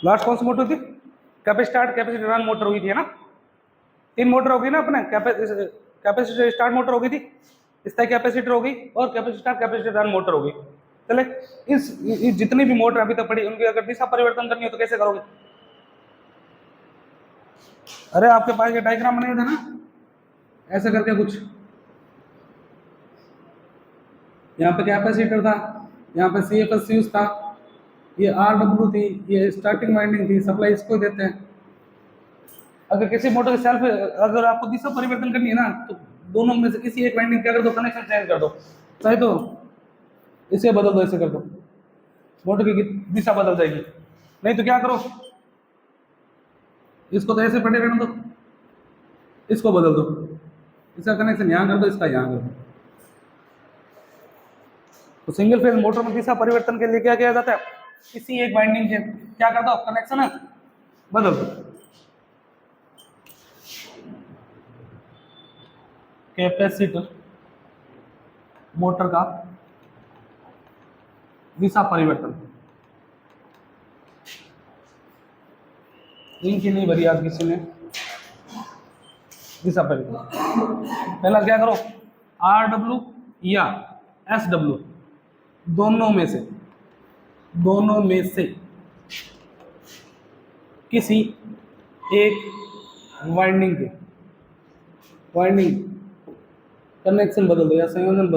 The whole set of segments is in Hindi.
लास्ट कौन सी मोटर थी? कैपेसिटर कैपेसिटर रन मोटर हुई थी, है ना? 3 मोटर हो गई ना अपने, कैपेसिटर स्टार्ट मोटर हो गई थी, स्थायी कैपेसिटर हो गई, और कैपेसिटर कैपेसिटर रन मोटर हो गई। चले, इस जितनी भी मोटर अभी तक पड़ी उनकी अगर दिशा परिवर्तन करनी हो तो कैसे करोगे? अरे आपके पास ये डायग्राम बने थे ना, ऐसा करके कुछ, यहाँ पे कैपेसिटर था, यहाँ पे CFS फ्यूज था, ये RW थी, ये स्टार्टिंग वाइंडिंग थी, सप्लाई इसको देते हैं। अगर किसी मोटर की सेल्फ, अगर आपको दिशा परिवर्तन करनी है ना, तो दोनों में से किसी एक वाइंडिंग क्या कर दो, कनेक्शन चेंज कर दो, चाहे तो इसे बदल दो, ऐसे कर दो, मोटर की दिशा बदल जाएगी। नहीं तो क्या करो, इसको तो ऐसे पड़े रहने दो, इसको बदल दो, इसका कनेक्शन यहाँ कर दो, इसका यहाँ कर दो। तो सिंगल फेज मोटर में दिशा परिवर्तन के लिए क्या किया जाता है, किसी एक वाइंडिंग के क्या कर दो, कनेक्शन है बदल दो। कैपेसिटर मोटर का दिशा परिवर्तन, इनकी नहीं भरी आज किसी ने दिशा परिवर्तन। पहला क्या करो, RW या SW दोनों में से किसी एक वाइंडिंग कनेक्शन बदल दो या संयोजन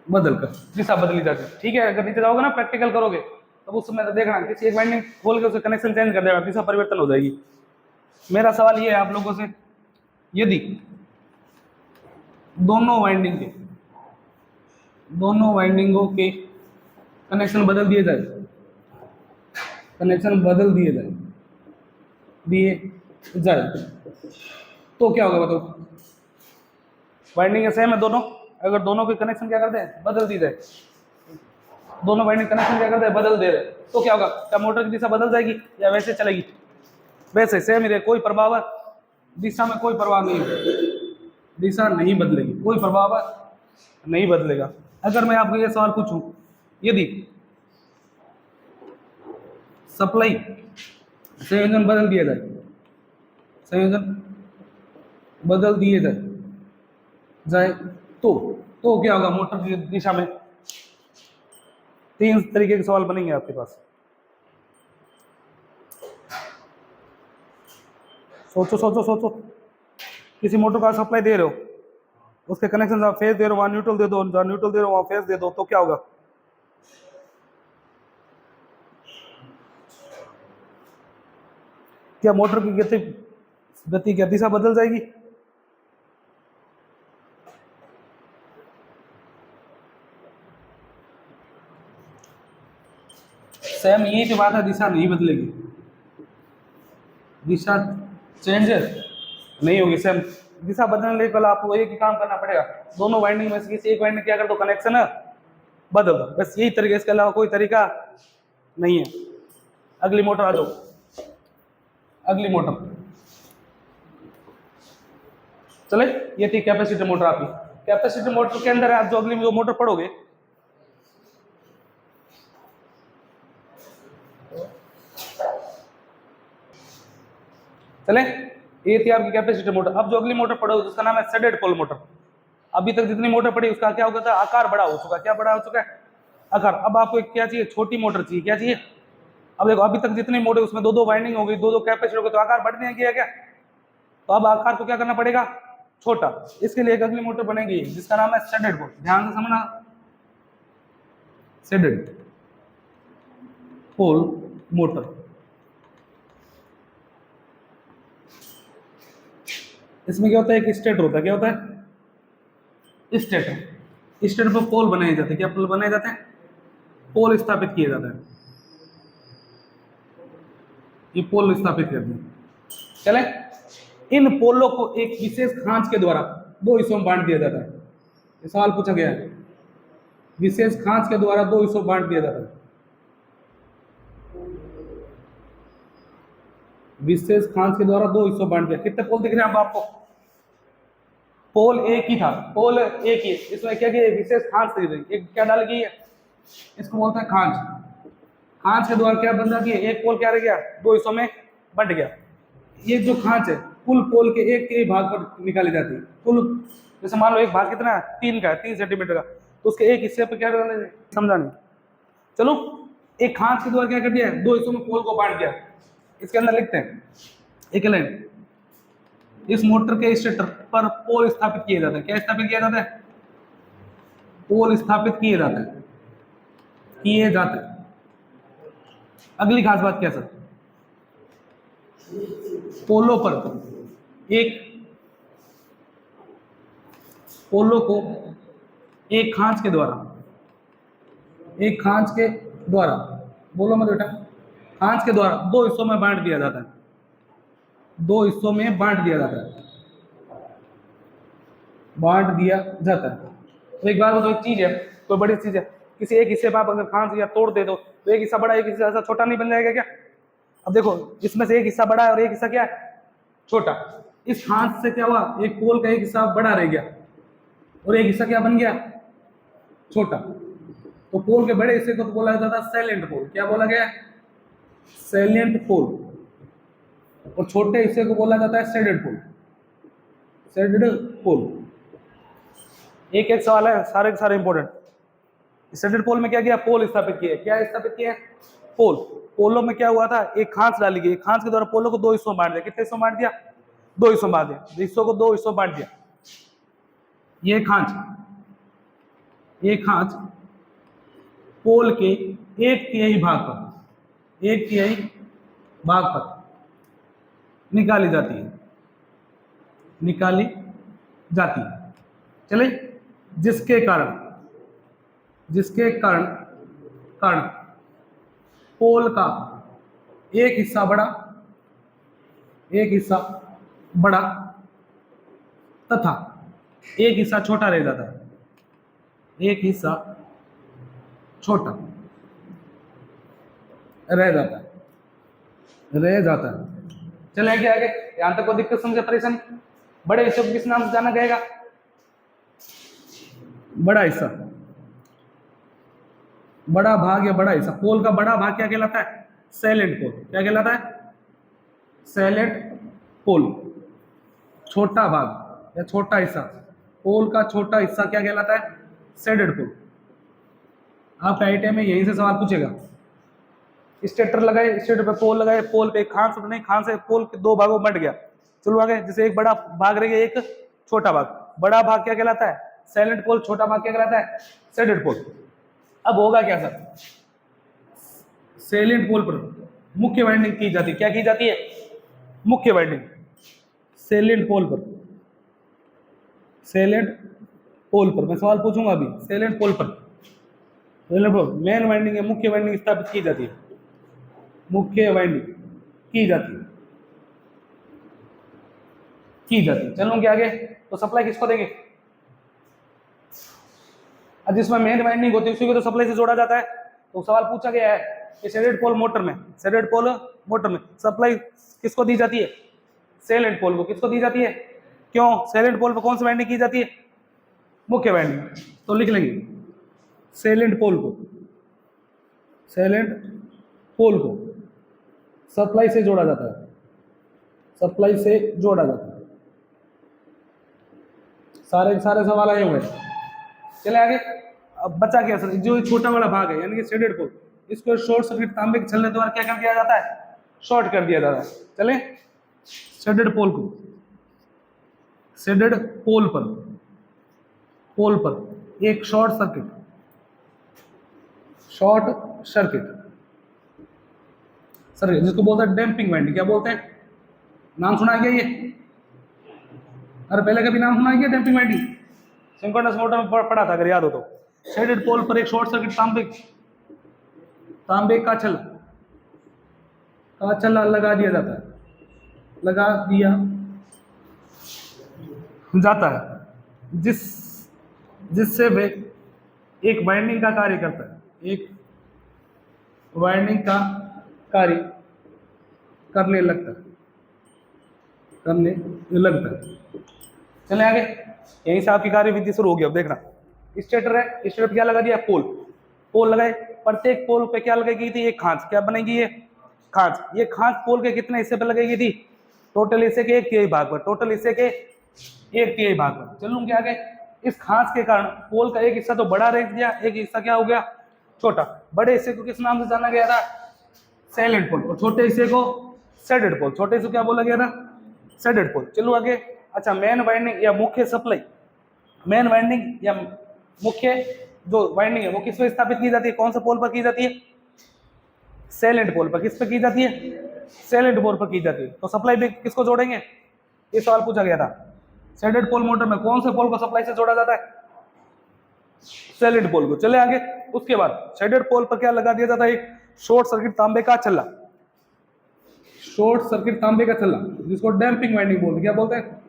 बदल कर दिशा बदली जाती है। ठीक है, अगर नीचे जाओगे ना प्रैक्टिकल करोगे तब उस समय देखना, किसी एक वाइंडिंग खोल के उसे कनेक्शन चेंज कर देगा, दिशा परिवर्तन हो जाएगी। मेरा सवाल ये है आप लोगों से, यदि दोनों वाइंडिंगों के कनेक्शन बदल दिए जाए तो क्या होगा बताओ? वाइंडिंग सेम है दोनों, अगर दोनों के कनेक्शन क्या कर दे, बदल दी जाए, दोनों वाइंडिंग कनेक्शन क्या कर दे, बदल दे रहे, तो क्या होगा? क्या मोटर की दिशा बदल जाएगी या वैसे चलेगी? वैसे सेम ही रहे, कोई प्रभाव, दिशा में कोई प्रभाव नहीं, दिशा नहीं बदलेगी, कोई प्रभाव नहीं बदलेगा। अगर मैं आपको ये सवाल पूछूं, यदि सप्लाई संयोजन बदल दिए जाए तो क्या होगा मोटर की दिशा में? 3 तरीके के सवाल बनेंगे आपके पास, सोचो। किसी मोटर का सप्लाई दे रहे हो, उसके कनेक्शन आप फेज दे रहे हो, वहां न्यूट्रल दे दो, जहां न्यूट्रल दे रहे हो वहां फेज दे दो, तो क्या होगा? क्या मोटर की गति की दिशा बदल जाएगी? सेम यही तो बात है, दिशा नहीं बदलेगी, दिशा चेंज नहीं होगी, सेम दिशा बदलने के लिए आपको एक ही काम करना पड़ेगा, दोनों वाइंडिंग में से किसी एक वाइंडिंग क्या कर दो, कनेक्शन बदल दो, बस यही तरीका, इसके अलावा कोई तरीका नहीं है। अगली मोटर आ जाओ, अगली मोटर चले, ये थी कैपेसिटर मोटर आपकी। कैपेसिटर मोटर के अंदर आप जो अगली जो मोटर पढ़ोगे, चले, ये थी आपकी कैपेसिटर मोटर। अब जो अगली मोटर पढ़ोगे उसका नाम है शेडेड पोल मोटर। अभी तक जितनी मोटर पड़ी उसका क्या हो गया था, आकार बड़ा हो चुका है। क्या बड़ा हो चुका है? आकार। अब आपको क्या चाहिए, छोटी मोटर चाहिए। क्या चाहिए? अब देखो, अभी तक जितनी मोटर उसमें 2-2 वाइंडिंग हो गई, 2-2 कैपेसिटर हो गए, तो आकार बढ़ने गया क्या? तो अब आकार को क्या करना पड़ेगा, छोटा। इसके लिए एक अगली मोटर बनेगी जिसका नाम है शेडेड पोल। ध्यान से समझना, शेडेड पोल मोटर। इसमें क्या होता है, एक स्टेटर होता है। क्या होता है? स्टेटर पर पोल बनाए जाते हैं। क्या पोल बनाए जाते हैं? पोल स्थापित किए जाते हैं। ये पोल स्थापित करते हैं। चले, इन पोलों को एक विशेष खांच के द्वारा 2 हिस्सों में बांट दिया जाता है। ये सवाल पूछा गया है, विशेष खांच के द्वारा 2 हिस्सों बांट दिया जाता है। विशेष खांच के द्वारा 2 हिस्सों बांट दिया। कितने पोल दिख रहे हैं अब आपको? पोल एक ही था, पोल एक ही। इसमें क्या किया, विशेष खांच दी गई। एक क्या डाल गई है, इसको बोलते हैं खांच। खांच के द्वारा क्या बन जाती है, एक पोल क्या रह गया, दो हिस्सों में बंट गया। ये जो खांच है कुल पोल के एक के भाग पर निकाली जाती है। कुल जैसे मान लो एक भाग कितना है, 3 का है, 3 सेंटीमीटर का, तो उसके एक हिस्से पर क्या करना है, समझा नहीं। चलो, एक खांच के द्वारा क्या कर दिया, दो हिस्सों में पोल को बांट दिया। इसके अंदर लिखते हैं एक लाइन, इस मोटर के स्टेटर पर पोल स्थापित किए जाते हैं। क्या स्थापित किया जाता है, पोल स्थापित किए जाते हैं, किए जाते हैं। अगली खास बात क्या सर, पोलो पर एक पोलो को एक खांच के द्वारा, एक खांच के द्वारा, बोलो मत बेटा, खांच के द्वारा दो हिस्सों में बांट दिया जाता है, दो हिस्सों में बांट दिया जाता है, बांट दिया जाता है। तो एक बार वो तो एक चीज है, कोई बड़ी चीज है, किसी एक हिस्से पर आप अगर खांच या तोड़ दे दो तो एक हिस्सा बड़ा एक हिस्सा ऐसा छोटा नहीं बन जाएगा क्या। अब देखो इसमें से एक हिस्सा बड़ा है और एक हिस्सा क्या है, छोटा। इस खांच से क्या हुआ, एक पोल का एक हिस्सा बड़ा रह गया और एक हिस्सा क्या बन गया, छोटा। तो पोल के बड़े हिस्से को तो बोला जाता था सैलिएंट पोल। क्या बोला गया, सैलिएंट पोल। और छोटे हिस्से को बोला जाता है शेडेड पोल, शेडेड पोल। एक एक सवाल है, सारे के सारे इंपॉर्टेंट। शेडेड पोल में क्या किया, पोल स्थापित किए। क्या स्थापित किए, पोल। पोलो में क्या हुआ था, एक खांच डाली गई, खांच के द्वारा पोलो को दो हिस्सों में बांट दिया। कितने हिस्सों में बांट दिया, दो हिस्सों में बांट दिया, हिस्सों को दो हिस्सों में बांट दिया। ये खांच, ये खांच पोल के एक तिहाई भाग पर, एक तिहाई भाग पर निकाली जाती है, निकाली जाती है। चले, जिसके कारण, जिसके कारण कारण पोल का एक हिस्सा बड़ा, एक हिस्सा बड़ा तथा एक हिस्सा छोटा रह जाता है, एक हिस्सा छोटा रह जाता है, रह जाता है। चले आगे, यहां तक को दिक्कत समझे, परेशानी। बड़े हिस्से को किस नाम से जाना जाएगा, बड़ा हिस्सा, बड़ा भाग या बड़ा हिस्सा। पोल का बड़ा भाग क्या कहलाता है, सैलिएंट पोल। क्या कहलाता है, सैलिएंट पोल। छोटा भाग या छोटा हिस्सा, पोल का छोटा हिस्सा क्या कहलाता है, शेडेड पोल। आप आईटीआई में यहीं से सवाल पूछेगा। स्टेटर लगाए, स्टेटर पे पोल लगाए, पोल पे खांच नहीं, खांच से पोल के दो भागों में बट गया। चलो आगे, जैसे एक बड़ा भाग रह गया, एक छोटा भाग। बड़ा भाग क्या कहलाता है, सैलिएंट पोल। छोटा भाग क्या कहलाता है, शेडेड पोल। अब होगा क्या सर, सैलिएंट पोल पर मुख्य वाइंडिंग की जाती है। क्या की जाती है, मुख्य वाइंडिंग। सैलिएंट पोल पर, सैलिएंट पोल पर मैं सवाल पूछूंगा अभी। सैलिएंट पोल पर मेन वाइंडिंग है, मुख्य वाइंडिंग स्थापित की जाती है, मुख्य वाइंडिंग की जाती है, की जाती है। चलो आगे, तो सप्लाई किसको देंगे, जिसमें मेन वाइंडिंग होती है उसी को तो सप्लाई से जोड़ा जाता है। तो सवाल पूछा गया है कि शेडेड पोल मोटर में, शेडेड पोल मोटर में सप्लाई किसको दी जाती है, सैलिएंट पोल को। किसको दी जाती है, क्यों, सैलिएंट पोल पर कौन सी वाइंडिंग की जाती है, मुख्य वाइंडिंग। तो लिख लेंगे सैलिएंट पोल को, सैलिएंट पोल को सप्लाई से जोड़ा जाता है, सप्लाई से जोड़ा जाता है। सारे सारे सवाल आए हुए हैं। चले आगे, अब बचा क्या सर, जो छोटा वाला भाग है यानी कि शेडेड पोल, इसको शॉर्ट सर्किट तांबे के छलने द्वारा क्या कर दिया जाता है, शॉर्ट कर दिया जाता है। चले, शेडेड पोल को, शेडेड पोल पर, पोल पर एक short circuit, short circuit sir, जिसको बोलते हैं डैम्पिंग वाइंडिंग। क्या बोलते हैं, नाम सुना गया ये, अरे पहले कभी नाम सुना गया डैम्पिंग वाइंडिंग, सिंक्रोनस मोटर में पढ़ा था अगर याद हो तो। शेडेड पोल पर एक शॉर्ट सर्किट तांबे, तांबे का छल्ला, का छल्ला लगा दिया जाता है, लगा दिया जाता है, जिससे वे एक वाइंडिंग का कार्य करता है, एक वाइंडिंग का कार्य करने लगता है, करने लगता है। चले आगे, यहीं से आपकी कार्य विधि शुरू होगी। अब देखना, स्टेटर है, स्टेटर पर क्या लगा दिया, पोल। पोल लगाए, प्रत्येक पोल पे क्या लगेगी थी, एक खांच। क्या बनेगी ये खांच। ये खांच पोल के कितने हिस्से पे लगेगी थी, टोटल हिस्से के 1/3 भाग पर, टोटल हिस्से के 1/3 भाग पर। चलूं क्या आगे, इस खांच के कारण पोल का एक हिस्सा तो बड़ा रह गया, एक हिस्सा क्या हो गया, छोटा। बड़े हिस्से को किस नाम से जाना गया था, सैलेंट पोल, और छोटे हिस्से को शेडेड पोल। छोटे हिस्से क्या बोला गया था, शेडेड पोल। चलो आगे। अच्छा, मेन वाइंडिंग या मुख्य सप्लाई, मेन वाइंडिंग या मुख्य जो वाइंडिंग है वो किस पे स्थापित की जाती है, कौन सा पोल पर की जाती है, सैलेंट पोल पर। किस पे की जाती है, सैलेंट पोल पर की जाती है। तो सप्लाई पे किसको जोड़ेंगे, ये सवाल पूछा गया था। शेडेड पोल मोटर में कौन से पोल को सप्लाई से जोड़ा जाता है, सैलेंट पोल को। चले आगे। उसके बाद शेडेड पोल पर क्या लगा दिया जाता है, एक शॉर्ट सर्किट तांबे का छल्ला, शॉर्ट सर्किट तांबे का छल्ला, जिसको डैम्पिंग वाइंडिंग बोलते हैं। क्या बोलते हैं,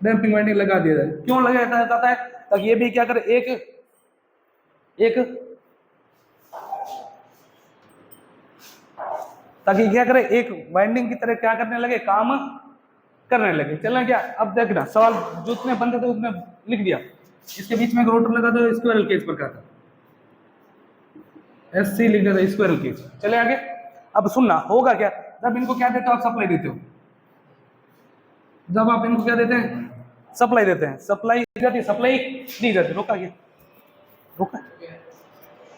डैम्पिंग वाइंडिंग लगा दिया जाए। क्यों लगाया जाता है, ताकि ये भी क्या करे, एक ताकि क्या करे, एक वाइंडिंग की तरह क्या करने लगे, काम करने लगे। चलना क्या, अब देखना सवाल जो उतने बनते थे उसने लिख दिया। इसके बीच में एक रोटर लगा दो स्क्वायरल केज पर, का था SC लिख दिया, स्क्वायरल केज। चले आगे। अब सुनना होगा क्या, जब इनको क्या देते हो आप, सप्लाई देते हो। जब आप इनको क्या देते हैं, सप्लाई देते हैं, सप्लाई दी जाती है, सप्लाई दी जाती है। रोका क्या, रोका,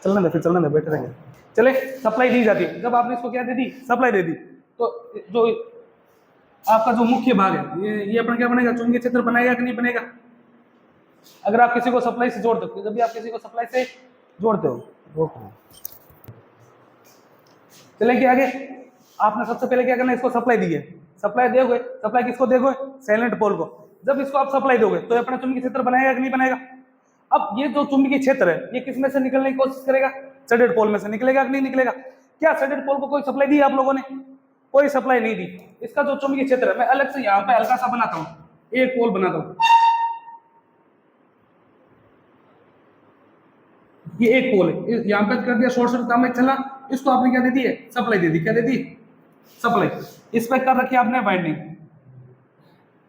चलने दे, फिर चलने दे, बैठे रहेंगे। चले, सप्लाई दी जाती है। जब आपने इसको क्या दे दी, सप्लाई दे दी, तो जो आपका जो मुख्य भाग है ये अपना क्या बनेगा, चुंबकीय क्षेत्र बनाएगा कि नहीं बनेगा। अगर आप किसी को सप्लाई से जोड़ते हो, जब भी आप किसी को सप्लाई से जोड़ते हो, चले क्या आगे। आपने सबसे पहले क्या करना है, इसको सप्लाई दी है, सप्लाई दोगे, सप्लाई किसको दोगे, सैलेंट पोल को। जब इसको आप सप्लाई दोगे तो अपना चुंबकीय क्षेत्र बनाएगा कि नहीं बनाएगा। अब ये जो चुंबकीय क्षेत्र है ये किस में से निकलने की कोशिश करेगा, शेडेड पोल में से निकलेगा कि नहीं निकलेगा। क्या शेडेड पोल को कोई सप्लाई दी आप लोगों ने, कोई सप्लाई नहीं दी। इसका जो चुंबकीय क्षेत्र है, मैं अलग से यहाँ पे हल्का सा बनाता हूँ, एक पोल बनाता हूँ, ये एक पोल है, यहाँ पे कर दिया शॉर्ट सर्किट तांबे का छल्ला, इसको आपने क्या दे दी है, सप्लाई दे दी। क्या दे दी, सप्लाई। इस पे कर रखी आपने वाइंडिंग,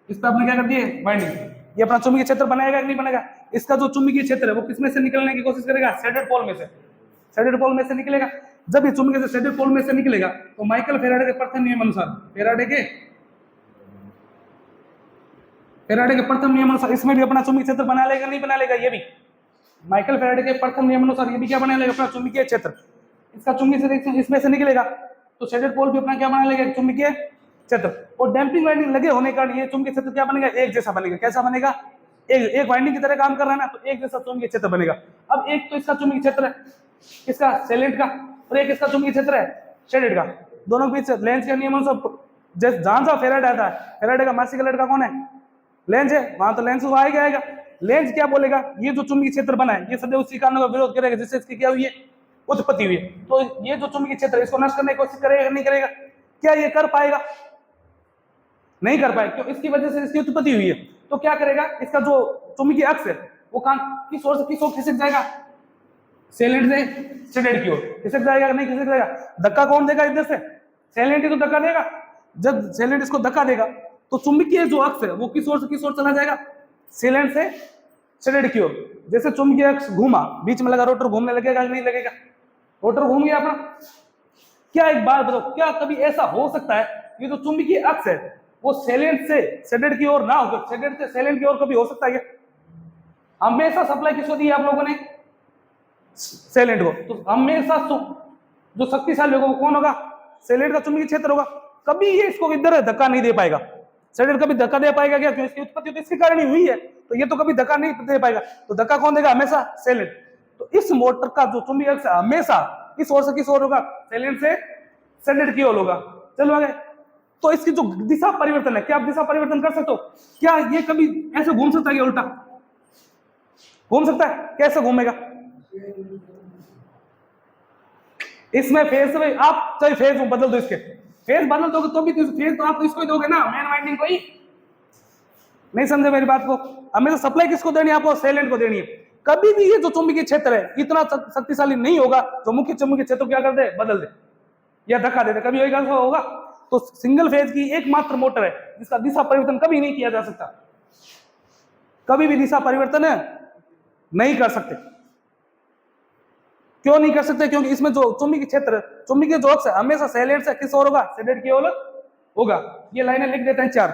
इस पे आपने क्या कर दी है, वाइंडिंग। ये अपना चुंबकीय क्षेत्र बनाएगा कि नहीं बनेगा। इसका जो चुंबकीय क्षेत्र है वो किसमें से निकलने की कोशिश करेगा, शेडेड पोल में से, शेडेड पोल में से निकलेगा। जब ये चुंबकीय क्षेत्र शेडेड पोल में से निकलेगा तो माइकल फेराडे के प्रथम नियम अनुसार, फेराडे के प्रथम नियम अनुसार इसमें भी अपना चुंबकीय क्षेत्र बना लेगा, नहीं बना लेगा। ये भी माइकल फेराडे के प्रथम नियम अनुसार ये भी क्या बना लेगा, अपना चुंबकीय क्षेत्र। इसका चुंबकीय क्षेत्र इसमें से निकलेगा तो शेडेड पोल भी अपना क्या बना लेगा, चुंबकीय क्षेत्र। और डैम्पिंग वाइंडिंग लगे होने के कारण ये चुंबकीय क्षेत्र क्या बनेगा, एक जैसा बनेगा। कैसा बनेगा, एक वाइंडिंग की तरह काम कर रहा है ना, तो एक जैसा चुंबकीय क्षेत्र बनेगा। अब एक तो इसका चुंबकीय क्षेत्र है, इसका सैलेंट का, और एक इसका चुंबकीय क्षेत्र है शेडेड का। दोनों के बीच लेंज के नियम अनुसार जहां सा फेराडे आता है, फेराडे का मासी का लड़का कौन है, लेंज है, वहां तो लेंज आएगा। लेंज क्या बोलेगा, ये जो चुंबकीय क्षेत्र बना है ये सदैव उसी कारणों का विरोध करेगा जिससे इसकी क्या हुई है, उत्पत्ति हुई है। तो ये जो चुंबकीय क्षेत्र है इसको नष्ट करने की कोशिश करेगा नहीं करेगा। क्या ये कर पाएगा, नहीं कर पाएगा, क्यों, इसकी वजह से इसकी उत्पत्ति हुई है। तो क्या करेगा, इसका जो चुंबकीय अक्ष है वो किस ओर से किस ओर खिसक जाएगा, सैलेंट से शेडेड की ओर खिसक जाएगा, नहीं खिसक जाएगा। धक्का कौन देगा, इधर से सैलेंट ही तो धक्का देगा। जब सैलेंट इसको धक्का देगा तो चुंबकीय जो अक्ष है वो किस ओर से किस ओर चला जाएगा, सैलेंट से शेडेड की ओर। जैसे चुंबकीय अक्ष घूमा, बीच में लगा रोटर घूमने लगेगा नहीं लगेगा, रोटर घूम गया अपना। क्या एक बात बताओ, क्या कभी ऐसा हो सकता है ये जो चुंबकीय अक्ष है वो सैलेंट से शेडेड की ओर ना होकर शेडेड से सैलेंट की ओर कभी हो सकता है क्या। हमेशा सप्लाई किसको दी है आप लोगों ने, सैलेंट को। तो हमेशा जो शक्तिशाली होगा वो कौन होगा, सैलेंट का चुंबकीय क्षेत्र होगा। कभी ये इसको इधर धक्का नहीं दे पाएगा, शेडेड कभी धक्का दे पाएगा क्या, क्यों, इसकी उत्पत्ति तो इसके कारण ही हुई है, तो ये तो कभी धक्का नहीं दे पाएगा। तो धक्का कौन देगा, हमेशा सैलेंट। तो इस मोटर का जो चुंबकीय अक्ष हमेशा किस ओर से किस ओर होगा, सैलेंट से शेडेड की ओर होगा। चलो आगे। तो इसकी जो दिशा परिवर्तन है, क्या आप दिशा परिवर्तन कर सकते हो, क्या ये कभी ऐसे घूम सकता है, ये उल्टा घूम सकता है, कैसे घूमेगा। इसमें फेज से आप चाहे फेज बदल दो, इसके फेज बदल दोगे तो भी फेज तो आप इसको ही दोगे ना, मेन वाइंडिंग को ही। नहीं समझे मेरी बात को, हमें तो सप्लाई किसको देनी है, आपको सैलेंट को देनी है। कभी भी ये जो चुंबकीय क्षेत्र है इतना शक्तिशाली नहीं होगा तो मुख्य चुंबकीय क्षेत्र क्या कर दे, बदल दे या धक्का दे दे, कभी वही होगा। तो सिंगल फेज की एकमात्र मोटर है जिसका दिशा परिवर्तन कभी नहीं किया जा सकता, कभी भी दिशा परिवर्तन नहीं कर सकते। क्यों नहीं कर सकते? क्योंकि इसमें जो चुंबकीय क्षेत्र, चुंबकीय जो अक्ष है हमेशा सैलेंट से किस ओर होगा? शेडेड की ओर होगा। ये लाइनें लिख देते हैं 4।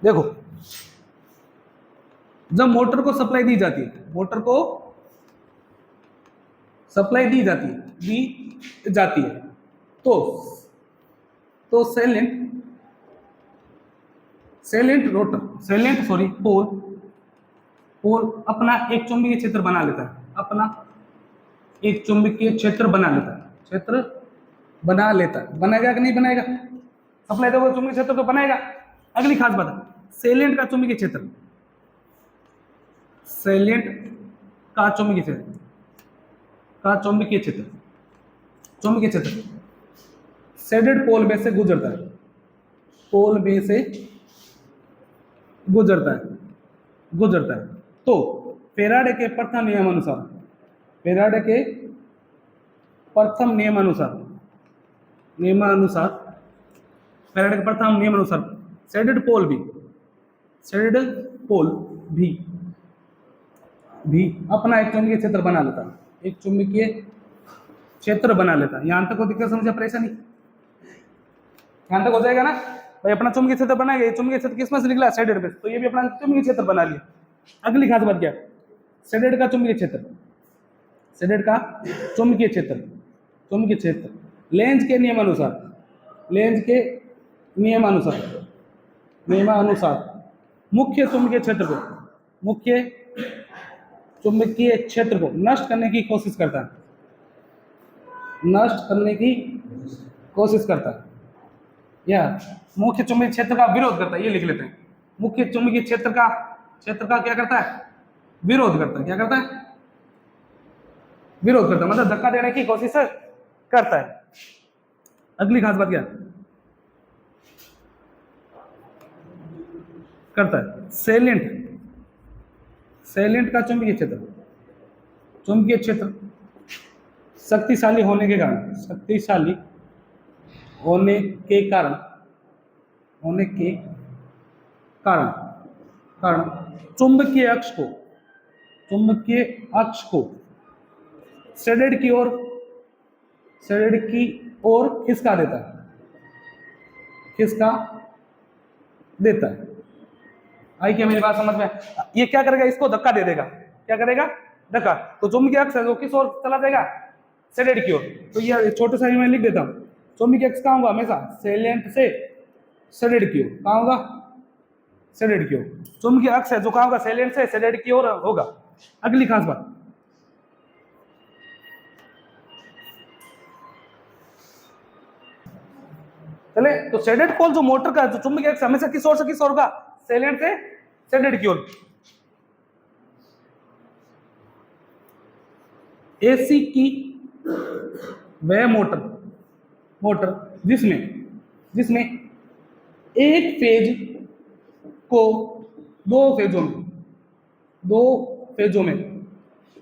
देखो, जब मोटर को सप्लाई दी जाती है, मोटर को सप्लाई दी जाती है तो पोल अपना एक चुंबकीय क्षेत्र बना लेता है, बनाएगा कि नहीं बनाएगा? सप्लाई दोगे चुंबकीय क्षेत्र तो बनाएगा। अगली खास बात है, सेलेंट का चुंबकीय क्षेत्र, चुंबकीय क्षेत्र शेडेड पोल में से गुजरता है, तो फैराडे के प्रथम नियमानुसार शेडेड पोल भी अपना एक चुंबकीय क्षेत्र बना लेता है, यहां तक को दिक्कत समझे? परेशानी यहां तक हो जाएगा ना भाई? अपना चुंबकीय क्षेत्र बनाएगा, ये चुंबकीय क्षेत्र किसमें से निकला? शेडेड में, तो ये भी अपना चुंबकीय क्षेत्र बना लिया। अगली खास बात क्या? शेडेड का चुंबकीय क्षेत्र लेंज के नियमानुसार मुख्य चुंबकीय क्षेत्र को नष्ट करने की कोशिश करता है, या मुख्य चुंबकीय क्षेत्र का विरोध करता है, ये लिख लेते हैं। मुख्य चुंबकीय क्षेत्र का क्या करता है? विरोध करता है। क्या करता है? विरोध करता है, मतलब धक्का देने की कोशिश करता है। अगली खास बात क्या करता है? सेलेंट का चुंबकीय क्षेत्र शक्तिशाली होने के कारण चुंबकीय अक्ष को शेडेड की ओर खिसका देता है। आई क्या मेरी बात समझ में? ये क्या करेगा? इसको धक्का दे देगा। क्या करेगा? धक्का। तो चुंबकीय अक्ष है जो किस ओर चला जाएगा? शेडेड की ओर। तो ये छोटे सा मैं लिख देता हूं, चुंबकीय अक्ष कहां होगा? हमेशा सेलेंट से शेडेड की ओर। कहां होगा? शेडेड की ओर। चुंबकीय अक्ष है जो कहां होगा? सेलेंट से शेडेड की ओर होगा। अगली खास बात, चले तो शेडेड पोल जो मोटर का जो चुंबकीय अक्ष हमेशा किस ओर से किस ओर होगा? सेलेंट से शेडेड की ओर। एसी की वह मोटर जिसमें एक फेज को दो फेजों में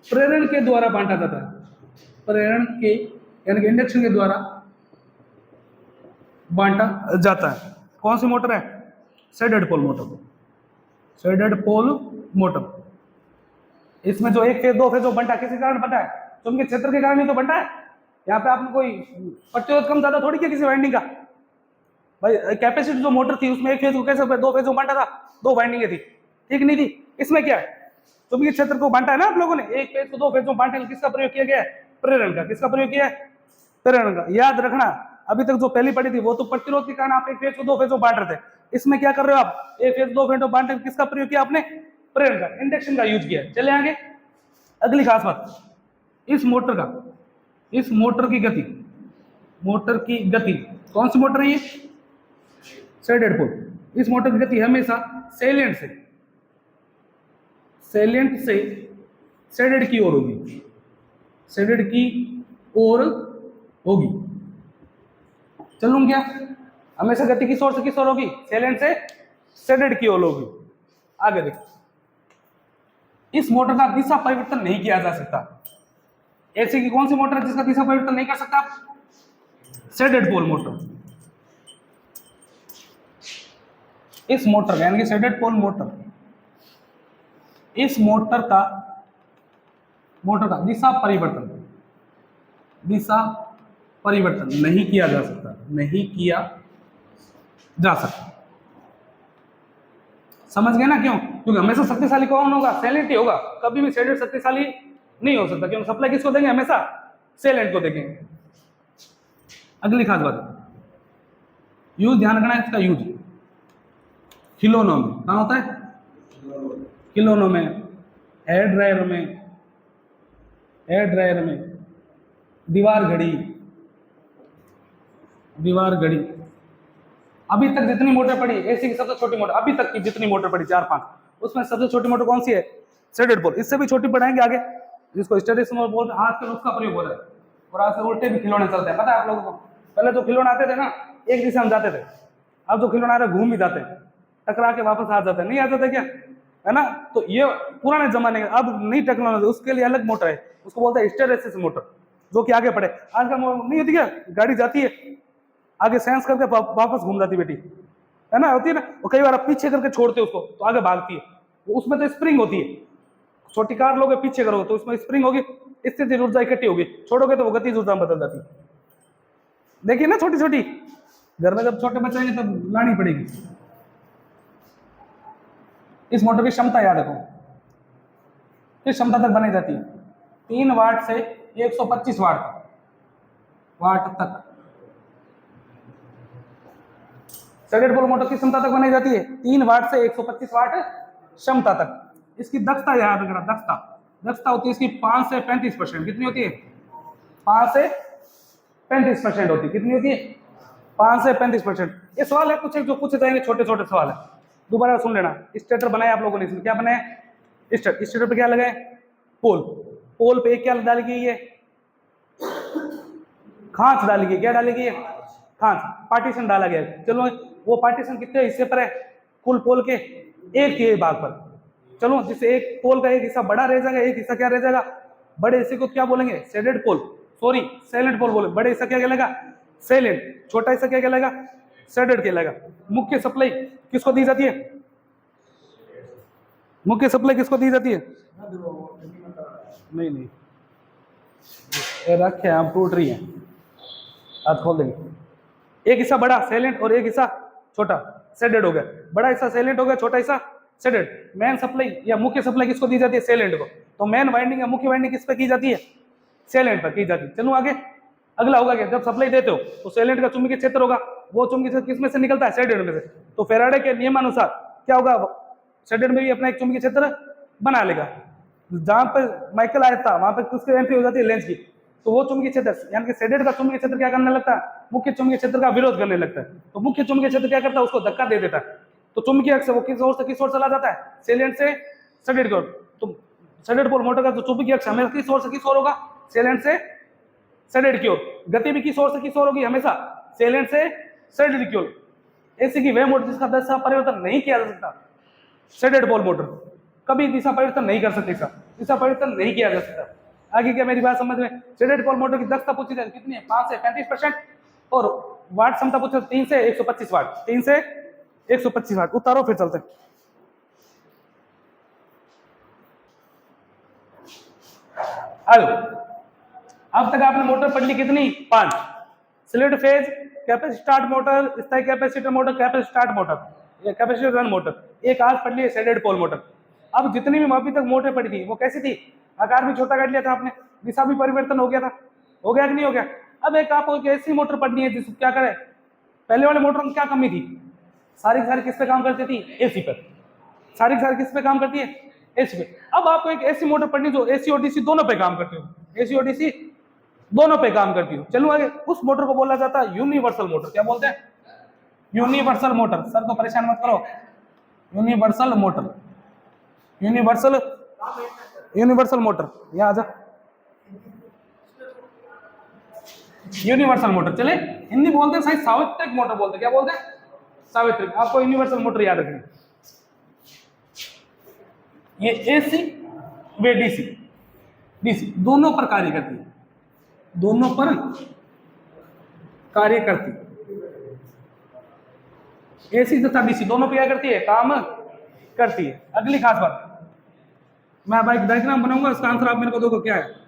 प्रेरण के द्वारा बांटा जाता है। प्रेरण के यानी कि इंडक्शन के द्वारा बांटा जाता है। कौन सी मोटर है? Shaded pole motor. इसमें जो एक फेज दो फेज बनता है, किसी कारण बनता है? चुंबकीय क्षेत्र के कारण ही तो बनता है। यहाँ पे आपने कोई प्रतिरोध कम ज्यादा थोड़ी किया किसी वाइंडिंग का। भाई कैपेसिटी जो मोटर थी उसमें एक फेज को कैसे दो फेज बांटा था? दो वाइंडिंगें थी, ठीक नहीं थी? इसमें क्या है? चुंबकीय क्षेत्र को बांटा है ना आप लोगों ने, एक फेज को दो फेज बांटने किसका प्रयोग किया गया है? प्रेरण का। किसका प्रयोग किया है? प्रेरण का। याद रखना, अभी तक जो पहली पड़ी थी वो तो प्रतिरोध के कारण आप एक फेज को दो फेज बांट रहे थे। इसमें क्या कर रहे हो आप? एक फेज दो फेज बांटने किसका प्रयोग किया आपने? प्रेरण का, इंडक्शन का यूज किया। चले आगे। अगली खास बात, इस मोटर की गति कौन सी मोटर है ये? Shaded pole. इस मोटर की गति हमेशा सेलेंट से शेडेड की ओर होगी। चलूं क्या? हमेशा गति किस ओर से किस ओर होगी? सेलेंट से शेडेड की ओर होगी। आगे देखो, इस मोटर का दिशा परिवर्तन नहीं किया जा सकता। ऐसी की कौन सी मोटर है जिसका दिशा परिवर्तन नहीं कर सकता? Shaded pole motor. इस मोटर का यानी कि शेडेड पोल मोटर, इस मोटर का दिशा परिवर्तन नहीं किया जा सकता, समझ गए ना? क्यों? क्योंकि हमेशा शक्तिशाली कौन होगा? सेलेंट ही होगा। कभी भी शेडेड शक्तिशाली नहीं हो सकता, क्योंकि सप्लाई किसको देंगे? हमेशा सेलेंट को देंगे। अगली खास बात, यूज ध्यान रखना है इसका यूज। खिलौनों में कहाँ होता है? खिलौनों में, हेयर ड्रायर में, दीवार घड़ी। अभी तक जितनी मोटर पड़ी, एसी की सबसे छोटी मोटर अभी तक की जितनी मोटर पड़ी 4-5, उसमें सबसे छोटी मोटर कौन सी है? Shaded pole. इससे भी छोटी बढ़ाएंगे आगे, जिसको स्टेशनरी बोल आजकल उसका प्रयोग हो रहा है। और आज से उल्टे भी खिलौने चलते हैं, पता है आप लोगों को? पहले जो खिलौने आते थे ना, एक दिशा में जाते थे, अब जो खिलौने आ रहे घूम भी जाते हैं, टकरा के वापस आ जाते हैं। नहीं आ जाते क्या? है ना? तो ये पुराने जमाने का, अब नई टेक्नोलॉजी, उसके लिए अलग मोटर है, उसको बोलते हैं स्टेरेसिस मोटर, जो कि आगे बढ़े। आज का नहीं होती क्या, गाड़ी जाती है आगे सेंस करके वापस घूम जाती बेटी, है ना? होती है ना? और कई बार आप पीछे करके छोड़ते हो उसको तो आगे भागती है। उसमें तो स्प्रिंग होती है, छोटी कार लोगे पीछे करोगे तो उसमें स्प्रिंग होगी, स्थितिज ऊर्जा इकट्ठी होगी, छोड़ोगे तो वो गतिज ऊर्जा में बदल जाती है। देखिए ना, छोटी छोटी, घर में जब छोटे बच्चे आएंगे तब लानी पड़ेगी। इस मोटर की क्षमता याद रखो, किस क्षमता तक बनाई जाती है? 3 वाट से 125 वाट तक। शेडेड पोल मोटर की क्षमता तक बनाई जाती है 3 वाट से 125 वाट क्षमता तक। इसकी दक्षता याद रखना, दक्षता होती है इसकी 5 से 35%। कितनी होती है? 5 से 35% होती है। कितनी होती है? 5 से 35%। ये सवाल है कुछ जो पूछे जाएंगे, छोटे छोटे सवाल है, दोबारा सुन लेना। स्टेटर बनाया आप लोगों ने, इसमें क्या बनाया? स्टेटर पे क्या लगाए? पोल पे क्या डाली गई है? खांच डाली गई। क्या डाली गई है? खांच, पार्टीशन डाला गया है। चलो, वो पार्टीशन कितने हिस्से पर है? कुल पोल के एक के भाग पर। चलो, जिससे एक पोल का एक हिस्सा बड़ा रह जाएगा, एक हिस्सा क्या रह जाएगा? बड़े हिस्से को क्या बोलेंगे? शेडेड पोल, सॉरी सेलेंट पोल बोले। बड़े हिस्सा क्या कहलाएगा? सेलेंट। छोटा हिस्सा क्या कहलाएगा? शेडेड कहलाएगा। मुख्य सप्लाई किसको दी जाती है? मुख्य सप्लाई किसको दी जाती है? नहीं, ये रखे आप टूट रही है, आज खोल देंगे। एक हिस्सा बड़ा सेलेंट और एक हिस्सा छोटा शेडेड हो गया। बड़ा हिस्सा सेलेंट हो गया, छोटा हिस्सा शेडेड। मेन सप्लाई या मुख्य सप्लाई किसको दी जाती है? सेलेंट को। तो मेन वाइंडिंग या मुख्य वाइंडिंग किस पे की जाती है? सेलेंट पर की जाती है। चलो आगे, अगला होगा क्या? जब सप्लाई देते हो तो सेलेंट का चुंबकीय क्षेत्र होगा, वो चुंबकीय क्षेत्र किसमें से निकलता है? शेडेड में से। तो फैराडे के नियमानुसार क्या होगा? शेडेड में भी अपना एक चुंबकीय क्षेत्र बना लेगा। जहां पर माइकल आया था वहां पर किसकी एंट्री हो जाती है? लेंस की। तो वो चुंबकीय क्षेत्र यानी कि शेडेड का चुंबकीय क्षेत्र क्या करने लगता है? मुख्य चुंबकीय क्षेत्र का विरोध करने लगता है। तो मुख्य चुंबकीय क्षेत्र क्या करता है? उसको धक्का दे देता है। तो चुंबकीय अक्ष वो किस ओर से किस ओर चला जाता है? सेलेंट से शेडेड की ओर। तो शेडेड पोल मोटर का जो चुंबकीय अक्ष हमेशा किस ओर से किस ओर होगा? सेलेंट से शेडेड की ओर। गति भी किस ओर से किस ओर होगी? हमेशा सेलेंट से शेडेड की ओर। ऐसी की वह मोटर जिसका दिशा परिवर्तन नहीं किया जा सकता, शेडेड पोल मोटर कभी दिशा परिवर्तन नहीं कर सकती, दिशा परिवर्तन नहीं किया जा सकता। आगे क्या मेरी बात समझ में? शेडेड पोल मोटर की दक्षता पूछी जाए कितनी है? 5 से 35%। और वाट क्षमता पूछे 3 से 125 वाट। 3 से 125 वाट। उतारो फिर चलते हैं। हेलो, अब तक आपने मोटर पढ़ ली कितनी? 5। Split phase, capacitor start motor, स्थायी capacitor motor, capacitor start motor, capacitor run motor. एक आज पढ़ ली शेडेड पोल मोटर। अब जितनी भी अभी तक मोटर पड़ी थी वो कैसी थी? आकार भी छोटा कर लिया था आपने, दिशा भी परिवर्तन हो गया था, हो गया कि नहीं हो गया? अब एक आपको एक ऐसी मोटर पढ़नी है जिस क्या करे, पहले वाले मोटर में क्या कमी थी? सारी किस पे काम करती थी? एसी पर। सारी किस पे काम करती है? एसी पे। अब आपको एक ऐसी मोटर पढ़नी जो एसी और डीसी दोनों पे काम करती हो, एसी और डीसी दोनों पे काम करती हो। चलो आगे, उस मोटर को बोला जाता है यूनिवर्सल मोटर। क्या बोलते हैं? Universal motor. सर को परेशान मत करो, यूनिवर्सल मोटर, यूनिवर्सल मोटर। यहां आजा, यूनिवर्सल मोटर। चले, हिंदी बोलते हैं सही सावित्रिक मोटर बोलते हैं। क्या बोलते हैं? सावित्रिक। आपको यूनिवर्सल मोटर याद रखनी। ये एसी वे डीसी दोनों पर कार्य करती है, दोनों पर कार्य करती। एसी तथा डीसी दोनों पे क्या करती है, काम करती है। अगली खास बात, मैं अब एक डायग्राम बनाऊंगा, इसका आंसर आप मेरे को दोगे क्या है।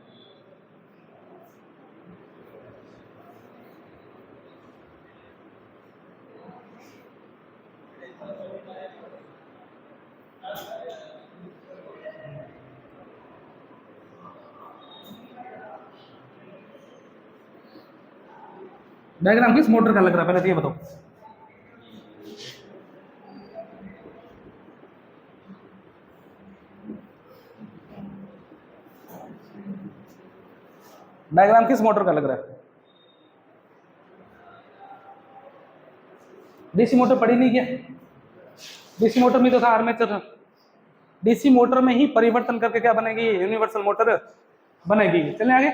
डायग्राम किस मोटर का लग रहा है पहले तो ये बताओ। डायग्राम किस मोटर का लग रहा है। डीसी मोटर पड़ी नहीं क्या, डीसी मोटर में तो था आर्मेचर, डीसी मोटर में ही परिवर्तन करके क्या बनेगी, यूनिवर्सल मोटर बनेगी। चलें आगे।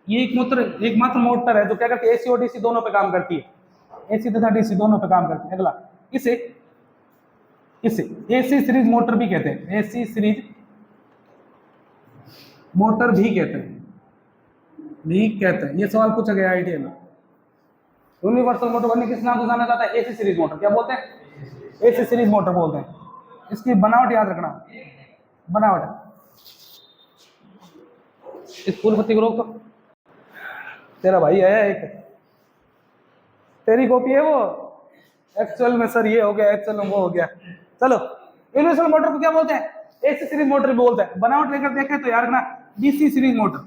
ये एक मोटर, एकमात्र मोटर है जो क्या करती है, एसी और डीसी दोनों पे काम करती है, एसी तथा डीसी दोनों पे काम करती है। अगला, इसे एसी सीरीज मोटर भी कहते हैं, एसी सीरीज मोटर भी कहते हैं, ये सवाल पूछा गया आईटीआई में। यूनिवर्सल मोटर बनने किस नाम से जाना जाता है, एसी सीरीज मोटर। क्या बोलते हैं, एसी सीरीज मोटर बोलते हैं। इसकी बनावट याद रखना, बनावट। इस फूल पत्ती को रोक, तो तेरा भाई आया एक, तेरी कॉपी है वो, एक्चुअल में सर ये हो गया, एक्चुअल में वो हो गया। चलो, यूनिवर्सल मोटर को क्या बोलते हैं, एसी सीरीज मोटर भी बोलते हैं। बनावट लेकर देखें तो यार ना, DC series motor,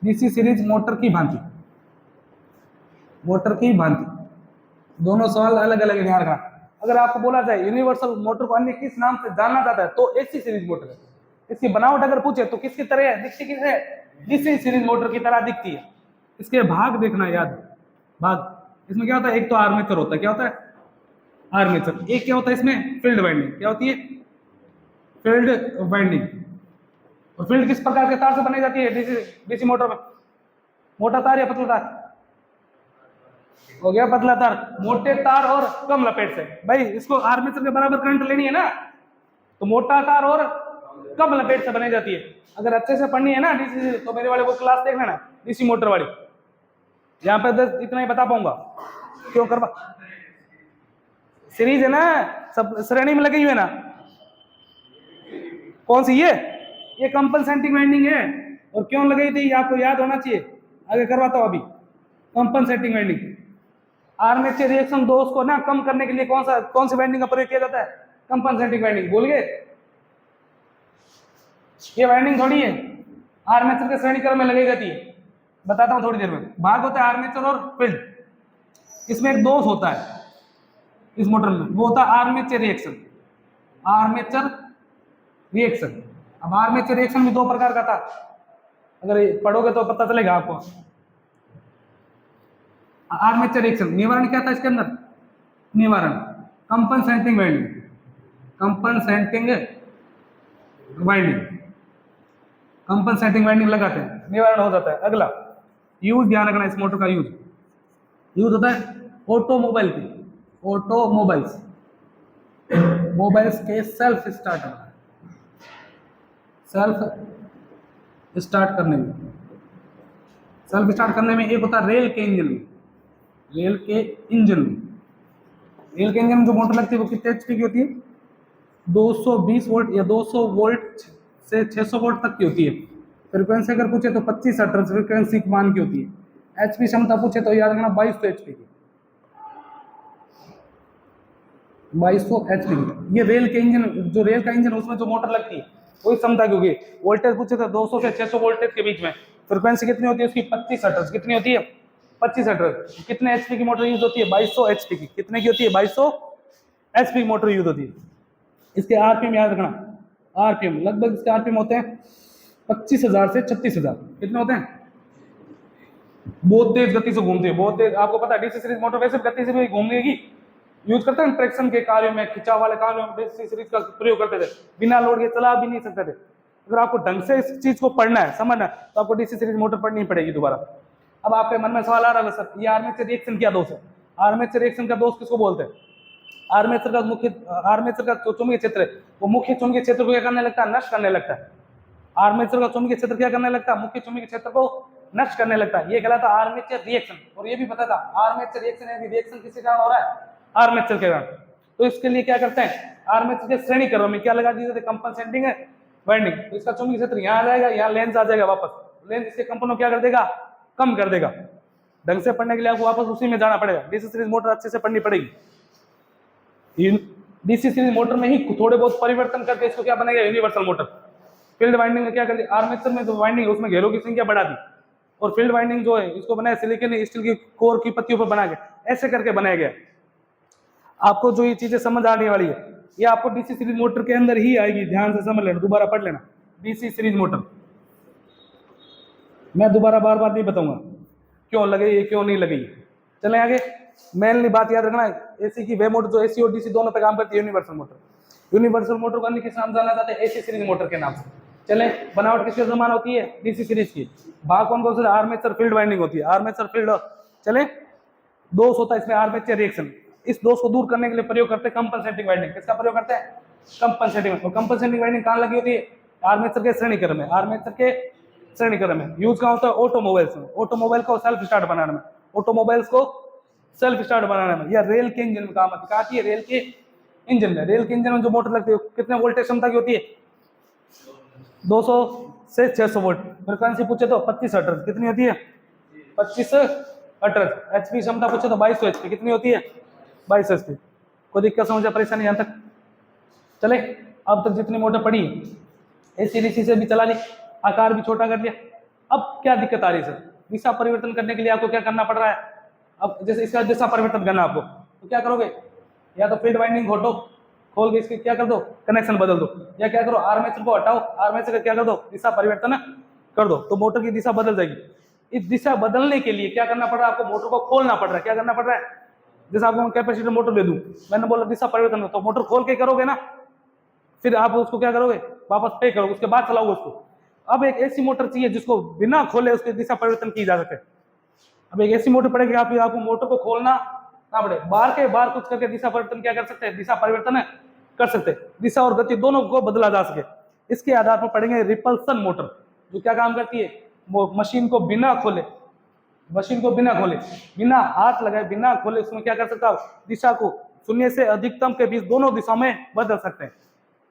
DC series motor की भांति, मोटर की भांति, दोनों सवाल अलग अलग है, ध्यान रखना। अगर आपको बोला जाए यूनिवर्सल मोटर को अन्य किस नाम से जाना जाता है, तो एसी सीरीज मोटर है। इसकी बनावट अगर पूछे तो किसकी तरह है, दिखती किस है, डीसी सीरीज मोटर की तरह दिखती है। इसके भाग देखना याद, भाग, इसमें क्या होता है, एक तो आर्मेचर होता है, क्या होता है, आर्मेचर। एक क्या होता है इसमें, फील्ड वाइंडिंग, क्या होती है, फील्ड वाइंडिंग। और फील्ड किस प्रकार के तार से बनाई जाती है डीसी मोटर में, मोटा तार या पतला तार, हो गया पतला तार, मोटे तार और कम लपेट से। भाई इसको आर्मेचर के बराबर करंट लेनी है ना, तो मोटा तार और कम लपेट से बनाई जाती है। अगर अच्छे से पढ़नी है ना डीसी, तो मेरे वाले वो क्लास देख लेना, डीसी मोटर वाली। यहाँ पे इतना ही बता पाऊंगा, क्यों करवा, सीरीज है ना, सब श्रेणी में लगी हुई है ना। कौन सी ये कंपनसेटिंग वाइंडिंग है। और क्यों लगाई थी आपको याद होना चाहिए, आगे करवाता हूं अभी। कंपनसेटिंग वाइंडिंग, आर्मेचर रिएक्शन दोष को ना कम करने के लिए कौन सी वाइंडिंग का प्रयोग किया जाता है, कंपनसेटिंग वाइंडिंग। भूल गए, ये वाइंडिंग थोड़ी है, आर्मेचर के श्रेणी क्रम में लगाई जाती है, बताता हूं थोड़ी देर में। भाग होता है आर्मेचर और फील्ड, इसमें एक दोष होता है इस मोटर में, वो होता है आर्मेचर रिएक्शन, आर्मेचर रिएक्शन। अब आर्मेचर रिएक्शन भी दो प्रकार का था, अगर पढ़ोगे तो पता चलेगा आपको। आर्मेचर रिएक्शन, निवारण क्या था इसके अंदर, निवारण compensating winding, compensating winding, compensating winding लगाते हैं, निवारण हो जाता है। अगला यूज, ध्यान रखना इस मोटर का यूज होता है ऑटोमोबाइल की, ऑटोमोबाइल्स, मोबाइल्स के सेल्फ स्टार्ट करने में, सेल्फ स्टार्ट करने में। एक होता है रेल के इंजन में, रेल के इंजन में जो मोटर लगती है वो कितने एचपी की होती है, 220 वोल्ट या 200 वोल्ट से 600 वोल्ट तक की होती है। फ्रीक्वेंसी अगर पूछे तो 25 हर्ट्ज फ्रीक्वेंसी मान की होती है। एचपी क्षमता पूछे तो याद रखना 2200 एचपी की, 2200 एचपी की। ये रेल के इंजन, जो रेल का इंजन उसमें जो मोटर लगती है वही क्षमता की होगी। वोल्टेज पूछे तो 200 से 600 वोल्टेज के बीच में। फ्रीक्वेंसी कितनी होती है उसकी, 25 हर्ट्ज। कितनी होती है, 25 हर्ट्ज। कितने एचपी की मोटर यूज होती है, 2200 एचपी की। कितने की होती है, 2200 एचपी की मोटर यूज होती है। इसके आरपीएम याद रखना, आरपीएम लगभग इसके आरपीएम होते हैं 25,000 से 36,000। कितने होते हैं, बहुत तेज गति से घूमती है, बहुत तेज। आपको पता है डीसी सीरीज मोटर वैसे गति से भी घूमेगी, यूज करते हैं ट्रैक्शन के कार्यों में, खिंचाव वाले कार्यों में डीसी सीरीज का प्रयोग करते थे। बिना लोड के चला भी नहीं सकते थे। अगर आपको ढंग से इस चीज को पढ़ना है, समझना है, तो आपको डीसी सीरीज मोटर पढ़नी पड़ेगी दोबारा। अब आपके मन में सवाल आ रहा है सर, ये आर्मेचर रिएक्शन क्या दोष है। आर्मेचर रिएक्शन का दोष किसको बोलते हैं, आर्मेचर का जो चुंबकीय क्षेत्र है वो मुख्य चुंबकीय क्षेत्र को क्या करने लगता है, नष्ट करने लगता है। आर्मेचर का चुंबकीय क्षेत्र क्या करने लगता है, मुख्य चुंबकीय क्षेत्र को नष्ट करने लगता है। ये कहलाता है आर्मेचर रिएक्शन। और ये भी पता था आर्मेचर रिएक्शन रिएक्शन किसके कारण हो रहा है, आर्मेचर के कारण। तो इसके लिए क्या करते हैं, आर्मेचर के श्रेणी क्रम में क्या लगा दी, कंपनसेटिंग वाइंडिंग। तो इसका चुंबकीय क्षेत्र यहाँ आ जाएगा, यहाँ लेंस आ जाएगा वापस, लेंस इसके कंपन को क्या कर देगा, कम कर देगा। ढंग से पढ़ने के लिए आपको वापस उसी में जाना पड़ेगा, डीसी सीरीज मोटर अच्छे से पढ़नी पड़ेगी। डीसी सीरीज मोटर में ही थोड़े बहुत परिवर्तन करके इसको क्या बनाएगा, यूनिवर्सल मोटर। फील्ड वाइंडिंग में क्या कर दिया, आर्मेचर में जो वाइंडिंग उसमें घेरों की संख्या बढ़ा दी, और फील्ड वाइंडिंग जो है इसको बनाया सिलिकॉन स्टील की कोर की पत्तियों पर बना के, ऐसे करके बनाया गया। आपको जो ये चीजें समझ आने वाली है, ये आपको डीसी सीरीज मोटर के अंदर ही आएगी, ध्यान से समझ लेना, दोबारा पढ़ लेना। डीसी सीरीज मोटर मैं दोबारा बार बार नहीं बताऊंगा क्यों लगे ये, क्यों नहीं लगे। चले आगे, मेनली बात याद रखना है, एसी की वे मोटर जो एसी और डीसी दोनों पे काम करती है, यूनिवर्सल मोटर। यूनिवर्सल मोटर को अन्य किस नाम से जाना जाता है, एसी सीरीज मोटर के नाम से। चले, बनावट किसके समान होती है, डीसी सीरीज की। भाग कौन कौन से, आर्मेचर फील्ड वाइंडिंग होती है, आर्मेचर फील्ड। चले, दोष होता है इसमें आर्मेचर रिएक्शन, इस दोष को दूर करने के लिए प्रयोग करते हैं कंपनसेटिंग वाइंडिंग। किसका प्रयोग करते हैं, कंपनसेटिंग। तो कंपनसेटिंग वाइंडिंग कहां लगी होती है, आर्मेचर के श्रेणी क्रम में, आर्मेचर के श्रेणी क्रम में। यूज कहां होता है, ऑटोमोबाइल्स में, ऑटोमोबाइल को सेल्फ स्टार्ट बनाने में, ऑटोमोबाइल्स को सेल्फ स्टार्ट बनाने में, या रेल के इंजन में काम आती है, रेल के इंजन में। रेल के इंजन में जो मोटर लगती है कितने वोल्टेज क्षमता की होती है, 200 से 600 वोल्ट। फ्रीक्वेंसी पूछे तो 25 हर्ट्ज, कितनी होती है, 25 हर्ट्ज। एचपी क्षमता पूछे तो 2200 एचपी, कितनी होती है, 22 एचपी। कोई दिक्कत समझा, परेशानी यहां तक। चले, अब तक जितनी मोटर पड़ी एसी डीसी से भी चला ली, आकार भी छोटा कर लिया। अब क्या दिक्कत आ रही है सर, दिशा परिवर्तन करने के लिए आपको क्या करना पड़ रहा है। अब जैसे इसका दिशा परिवर्तन करना आपको, तो क्या करोगे, या तो फील्ड वाइंडिंग खोल के इसके क्या कर दो, कनेक्शन बदल दो, या क्या करो, आर्मेचर को हटाओ, आर्मेचर का क्या कर दो, दिशा परिवर्तन कर दो, तो मोटर की दिशा बदल जाएगी। इस दिशा बदलने के लिए क्या करना पड़ रहा है आपको, मोटर को खोलना पड़ रहा है। क्या करना पड़ रहा है, जैसे आपको कैपेसिटर मोटर दे दूं, मैंने बोला दिशा परिवर्तन, तो मोटर खोल के करोगे ना, फिर आप उसको क्या करोगे, वापस पे करोगे, उसके बाद चलाओगे उसको। अब एक ऐसी मोटर चाहिए जिसको बिना खोले उसकी दिशा परिवर्तन की जा सके। अब एक ऐसी मोटर पड़ेगी, आपको मोटर को खोलना ना पड़े, बार के बार कुछ करके दिशा परिवर्तन क्या कर सकते हैं, दिशा परिवर्तन कर सकते हैं, दिशा और गति दोनों को बदला जा सके। इसके आधार पर पढ़ेंगे रिपल्सन मोटर, जो क्या काम करती है, वो मशीन को बिना खोले, बिना हाथ लगाए, बिना खोले उसमें क्या कर सकता है, दिशा को शून्य से अधिकतम के बीच दोनों दिशा में बदल सकते हैं।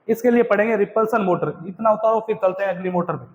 इसके लिए पढ़ेंगे रिपल्सन मोटर। इतना उतारो, फिर चलते हैं अगली मोटर पे।